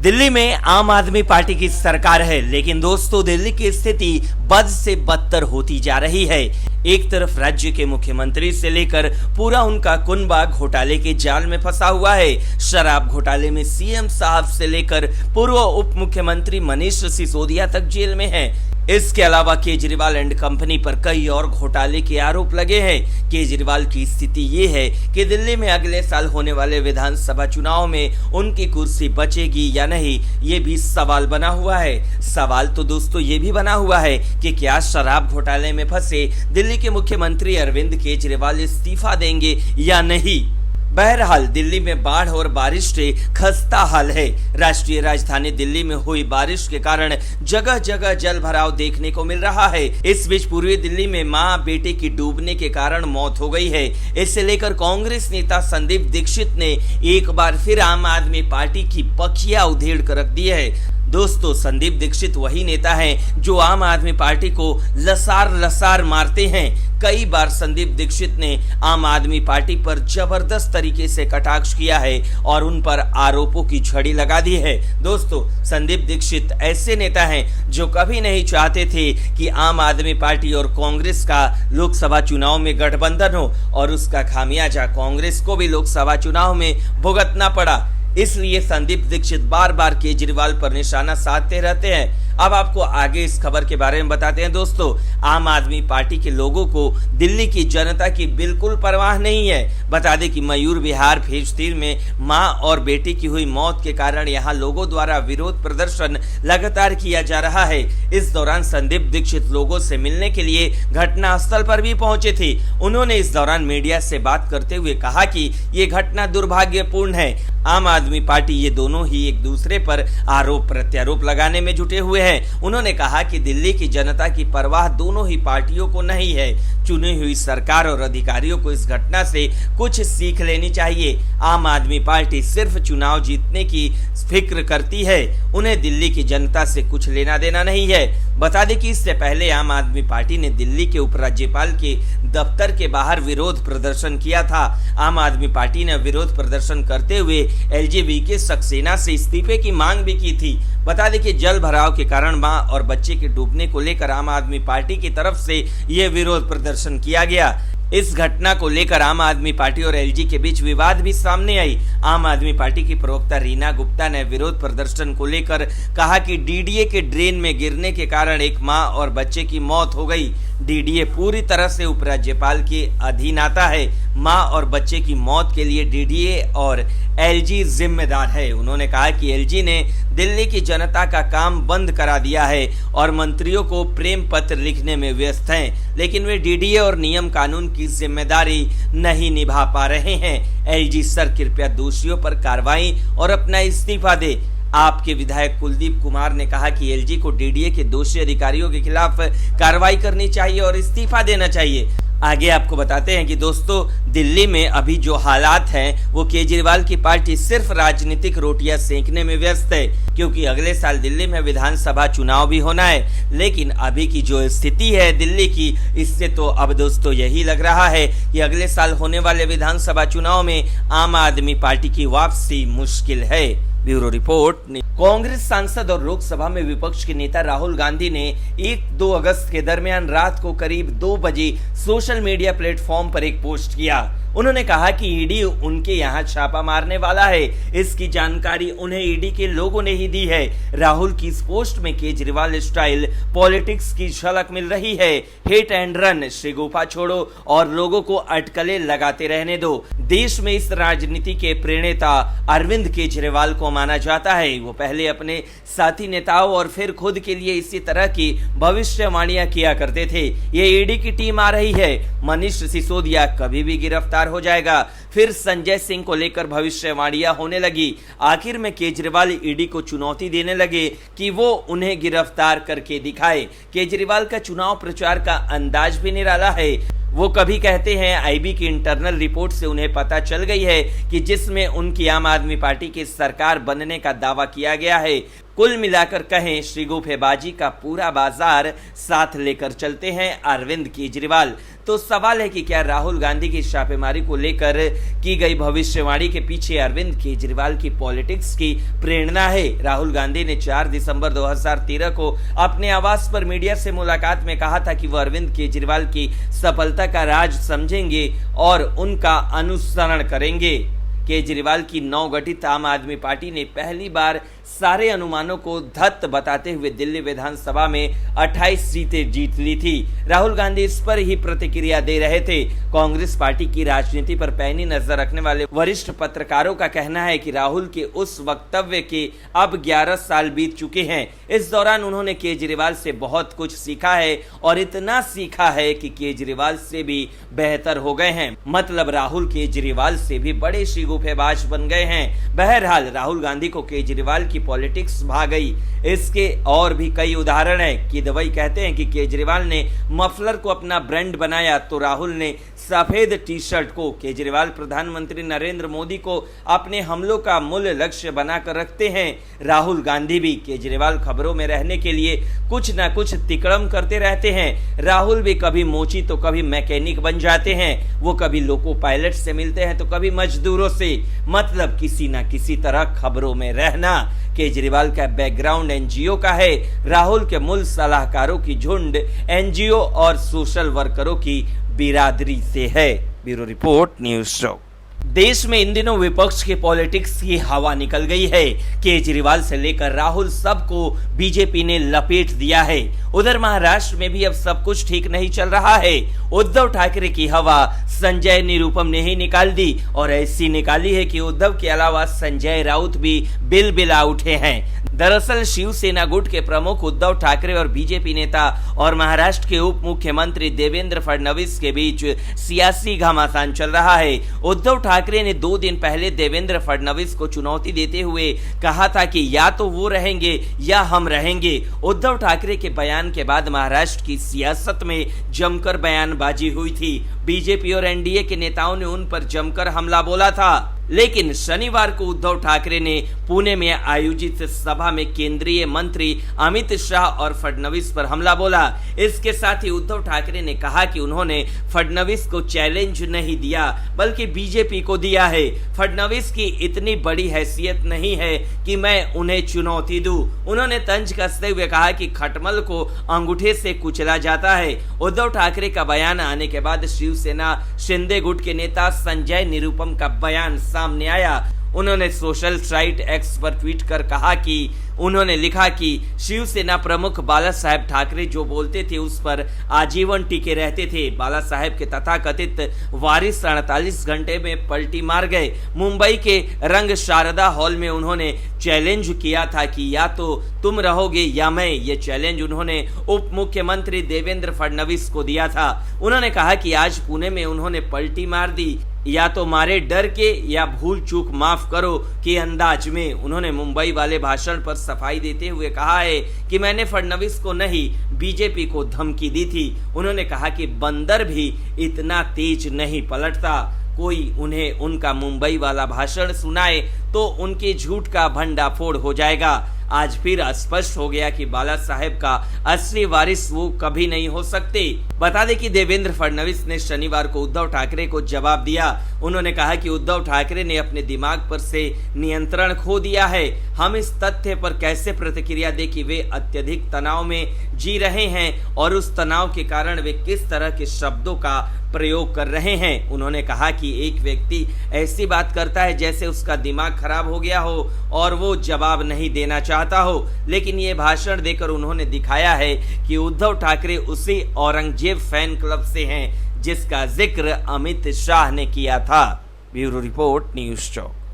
दिल्ली में आम आदमी पार्टी की सरकार है, लेकिन दोस्तों दिल्ली की स्थिति बद से बदतर होती जा रही है। एक तरफ राज्य के मुख्यमंत्री से लेकर पूरा उनका कुनबा घोटाले के जाल में फंसा हुआ है। शराब घोटाले में सीएम साहब से लेकर पूर्व उप मुख्यमंत्री मनीष सिसोदिया तक जेल में है। इसके अलावा केजरीवाल एंड कंपनी पर कई और घोटाले के आरोप लगे हैं। केजरीवाल की स्थिति ये है कि दिल्ली में अगले साल होने वाले विधानसभा चुनाव में उनकी कुर्सी बचेगी या नहीं, ये भी सवाल बना हुआ है। सवाल तो दोस्तों ये भी बना हुआ है कि क्या शराब घोटाले में फंसे दिल्ली के मुख्यमंत्री अरविंद केजरीवाल इस्तीफा देंगे या नहीं। बहरहाल दिल्ली में बाढ़ और बारिश से खस्ता हाल है। राष्ट्रीय राजधानी दिल्ली में हुई बारिश के कारण जगह जगह जल भराव देखने को मिल रहा है। इस बीच पूर्वी दिल्ली में मां बेटे की डूबने के कारण मौत हो गई है। इससे लेकर कांग्रेस नेता संदीप दीक्षित ने एक बार फिर आम आदमी पार्टी की बखिया उधेड़ कर रख दी है। दोस्तों संदीप दीक्षित वही नेता हैं जो आम आदमी पार्टी को लसार लसार मारते हैं। कई बार संदीप दीक्षित ने आम आदमी पार्टी पर जबरदस्त तरीके से कटाक्ष किया है और उन पर आरोपों की झड़ी लगा दी है। दोस्तों संदीप दीक्षित ऐसे नेता हैं जो कभी नहीं चाहते थे कि आम आदमी पार्टी और कांग्रेस का लोकसभा चुनाव में गठबंधन हो और उसका खामियाजा कांग्रेस को भी लोकसभा चुनाव में भुगतना पड़ा। इसलिए संदीप दीक्षित बार बार केजरीवाल पर निशाना साधते रहते हैं। अब आपको आगे इस खबर के बारे में बताते हैं। दोस्तों आम आदमी पार्टी के लोगों को दिल्ली की जनता की बिल्कुल परवाह नहीं है। बता दें कि मयूर विहार फेज 3 में मां और बेटी की हुई मौत के कारण यहां लोगों द्वारा विरोध प्रदर्शन लगातार किया जा रहा है। इस दौरान संदीप दीक्षित लोगों से मिलने के लिए घटना स्थल पर भी पहुंचे थे। उन्होंने इस दौरान मीडिया से बात करते हुए कहा कि ये घटना दुर्भाग्यपूर्ण है। आम आदमी पार्टी ये दोनों ही एक दूसरे पर आरोप प्रत्यारोप लगाने में जुटे हुए हैं। उन्होंने कहा कि दिल्ली की जनता की परवाह दोनों ही पार्टियों को नहीं है। चुनी हुई सरकार और अधिकारियों को इस घटना से कुछ सीख लेनी चाहिए। आम आदमी पार्टी सिर्फ चुनाव जीतने की फिक्र करती है, उन्हें दिल्ली की जनता से कुछ लेना देना नहीं है। बता दें कि इससे पहले आम आदमी पार्टी ने दिल्ली के उपराज्यपाल के दफ्तर के बाहर विरोध प्रदर्शन किया था। आम आदमी पार्टी ने विरोध प्रदर्शन करते हुए एलजीबीके सक्सेना से इस्तीफे की मांग भी की थी। बता दें कि जल भराव के कारण मां और बच्चे के डूबने को लेकर आम आदमी पार्टी की तरफ से यह विरोध प्रदर्शन किया गया। इस घटना को लेकर आम आदमी पार्टी और एलजी के बीच विवाद भी सामने आई। आम आदमी पार्टी की प्रवक्ता रीना गुप्ता ने विरोध प्रदर्शन को लेकर कहा कि डीडीए के ड्रेन में गिरने के कारण एक मां और बच्चे की मौत हो गई। डीडीए पूरी तरह से उपराज्यपाल के अधीन आता है। मां और बच्चे की मौत के लिए डीडीए और एलजी जिम्मेदार है। उन्होंने कहा कि एलजी ने दिल्ली की जनता का काम बंद करा दिया है और मंत्रियों को प्रेम पत्र लिखने में व्यस्त हैं, लेकिन वे डीडीए और नियम कानून की जिम्मेदारी नहीं निभा पा रहे हैं। एलजी सर कृपया दोषियों पर कार्रवाई और अपना इस्तीफा दे। आपके विधायक कुलदीप कुमार ने कहा कि एलजी को डीडीए के दोषी अधिकारियों के खिलाफ कार्रवाई करनी चाहिए और इस्तीफा देना चाहिए। आगे आपको बताते हैं कि दोस्तों दिल्ली में अभी जो हालात हैं वो केजरीवाल की पार्टी सिर्फ राजनीतिक रोटियां सेंकने में व्यस्त है, क्योंकि अगले साल दिल्ली में विधानसभा चुनाव भी होना है। लेकिन अभी की जो स्थिति है दिल्ली की, इससे तो अब दोस्तों यही लग रहा है कि अगले साल होने वाले विधानसभा चुनाव में आम आदमी पार्टी की वापसी मुश्किल है। Bureau report. कांग्रेस सांसद और लोकसभा में विपक्ष के नेता राहुल गांधी ने 1-2 अगस्त के दरमियान रात को करीब 2 बजे सोशल मीडिया प्लेटफॉर्म पर एक पोस्ट किया। उन्होंने कहा कि ईडी उनके यहाँ छापा मारने वाला है। इसकी जानकारी उन्हें ईडी के लोगों ने ही दी है। राहुल की इस पोस्ट में केजरीवाल स्टाइल पॉलिटिक्स की झलक मिल रही है। हिट एंड रन, श्रीगोपा छोड़ो और लोगों को अटकलें लगाते रहने दो। देश में इस राजनीति के प्रणेता अरविंद केजरीवाल को माना जाता है। वो पहले अपने साथी नेताओं और फिर खुद के लिए इसी तरह की भविष्यवाणियां किया करते थे। ये ईडी की टीम आ रही है, मनीष सिसोदिया कभी भी गिरफ्तार हो जाएगा। फिर संजय सिंह को लेकर भविष्यवाणियां होने लगी। आखिर में केजरीवाल ईडी को चुनौती देने लगे कि वो उन्हें गिरफ्तार करके दिखाए। केजरीवाल का चुनाव प्रचार का अंदाज भी निराला है। वो कभी कहते हैं आईबी की इंटरनल रिपोर्ट से उन्हें पता चल गई है कि जिसमें उनकी आम आदमी पार्टी की सरकार बनने का दावा किया गया है, कुल मिलाकर कहें श्रीगुफेबाजी का पूरा बाजार साथ लेकर चलते हैं अरविंद केजरीवाल। तो सवाल है कि क्या राहुल गांधी की छापेमारी को लेकर की गई भविष्यवाणी के पीछे अरविंद केजरीवाल की पॉलिटिक्स की प्रेरणा है। राहुल गांधी ने 4 दिसंबर 2013 को अपने आवास पर मीडिया से मुलाकात में कहा था कि वह अरविंद केजरीवाल की सफलता का राज समझेंगे और उनका अनुसरण करेंगे। केजरीवाल की नवगठित आम आदमी पार्टी ने पहली बार सारे अनुमानों को धत्त बताते हुए दिल्ली विधानसभा में 28 सीटें जीत ली थी। राहुल गांधी इस पर ही प्रतिक्रिया दे रहे थे। कांग्रेस पार्टी की राजनीति पर पैनी नजर रखने वाले वरिष्ठ पत्रकारों का कहना है कि राहुल के उस वक्तव्य के अब 11 साल बीत चुके हैं। इस दौरान उन्होंने केजरीवाल से बहुत कुछ सीखा है और इतना सीखा है कि केजरीवाल से भी बेहतर हो गए हैं। मतलब राहुल केजरीवाल से भी बड़े शिगुफेबाज बन गए हैं। बहरहाल राहुल गांधी को केजरीवाल की पॉलिटिक्स भा गई। इसके और भी कई उदाहरण हैं कि दवाई कहते हैं कि केजरीवाल ने मफलर को अपना ब्रांड बनाया तो राहुल ने सफेद टी शर्ट को। केजरीवाल प्रधानमंत्री नरेंद्र मोदी को अपने हमलों का मूल लक्ष्य बनाकर रखते हैं। राहुल गांधी भी। केजरीवाल खबरों में रहने के लिए कुछ न कुछ तिकड़म करते रहते हैं। राहुल भी कभी मोची तो कभी मैकेनिक बन जाते हैं। वो कभी लोको पायलट से मिलते हैं तो कभी मजदूरों से। मतलब किसी न किसी तरह खबरों में रहना। केजरीवाल का बैकग्राउंड एनजीओ का है। राहुल के मूल सलाहकारों की झुंड एनजीओ और सोशल वर्करों की बिरादरी से है। Bureau report, news talk. देश में इन दिनों विपक्ष के पॉलिटिक्स की हवा निकल गई है। केजरीवाल से लेकर राहुल सबको बीजेपी ने लपेट दिया है। उधर महाराष्ट्र में भी अब सब कुछ ठीक नहीं चल रहा है। उद्धव ठाकरे की हवा संजय निरुपम ने ही निकाल दी और ऐसी निकाली है कि उद्धव के अलावा संजय राउत भी बिलबिला उठे हैं। दरअसल शिवसेना गुट के प्रमुख उद्धव ठाकरे और बीजेपी नेता और महाराष्ट्र के उप मुख्यमंत्री देवेंद्र फडणवीस के बीच सियासी घमासान चल रहा है। उद्धव ठाकरे ने 2 दिन पहले देवेंद्र फडणवीस को चुनौती देते हुए कहा था कि या तो वो रहेंगे या हम रहेंगे। उद्धव ठाकरे के बयान के बाद महाराष्ट्र की सियासत में जमकर बयानबाजी हुई थी। बीजेपी और एनडीए के नेताओं ने उन पर जमकर हमला बोला था। लेकिन शनिवार को उद्धव ठाकरे ने पुणे में आयोजित सभा में केंद्रीय मंत्री अमित शाह और फडणवीस पर हमला बोला। इसके साथ ही उद्धव ठाकरे ने कहा कि उन्होंने फडणवीस को चैलेंज नहीं दिया बल्कि बीजेपी को दिया है। फडणवीस की इतनी बड़ी हैसियत नहीं है कि मैं उन्हें चुनौती दूं। उन्होंने तंज कसते हुए कहा कि खटमल को अंगूठे से कुचला जाता है। उद्धव ठाकरे का बयान आने के बाद शिवसेना शिंदे गुट के नेता संजय निरुपम का बयान सामने आया। उन्होंने सोशल साइट एक्स पर ट्वीट कर कहा कि उन्होंने लिखा कि शिवसेना प्रमुख बाला साहेब ठाकरे जो बोलते थे उस पर आजीवन टिके रहते थे। बाला साहेब के तथाकथित वारिस 48 घंटे में पलटी मार गए। मुंबई के रंग शारदा हॉल में उन्होंने चैलेंज किया था कि या तो तुम रहोगे या मैं। ये चैलेंज उन्होंने उप मुख्यमंत्री देवेंद्र फडणवीस को दिया था। उन्होंने कहा कि आज पुणे में उन्होंने पलटी मार दी, या तो मारे डर के या भूल चूक माफ करो के अंदाज में। उन्होंने मुंबई वाले भाषण पर सफाई देते हुए कहा है कि मैंने फडणवीस को नहीं बीजेपी को धमकी दी थी। उन्होंने कहा कि बंदर भी इतना तेज नहीं पलटता। कोई उन्हें उनका मुंबई वाला भाषण सुनाए तो उनके झूठ का भंडाफोड़ हो जाएगा। आज फिर स्पष्ट हो गया कि बाला साहेब का असली वारिस वो कभी नहीं हो सकते। बता दें कि देवेंद्र फडणवीस ने शनिवार को उद्धव ठाकरे को जवाब दिया। उन्होंने कहा कि उद्धव ठाकरे ने अपने दिमाग पर से नियंत्रण खो दिया है। हम इस तथ्य पर कैसे प्रतिक्रिया दें कि वे अत्यधिक तनाव में जी रहे हैं और उस तनाव के कारण वे किस तरह के शब्दों का प्रयोग कर रहे हैं। उन्होंने कहा कि एक व्यक्ति ऐसी बात करता है जैसे उसका दिमाग खराब हो गया हो और वो जवाब नहीं देना चाहता हो। लेकिन ये भाषण देकर उन्होंने दिखाया है कि उद्धव ठाकरे उसी औरंगजेब फैन क्लब से हैं जिसका जिक्र अमित शाह ने किया था। Bureau report, news talk.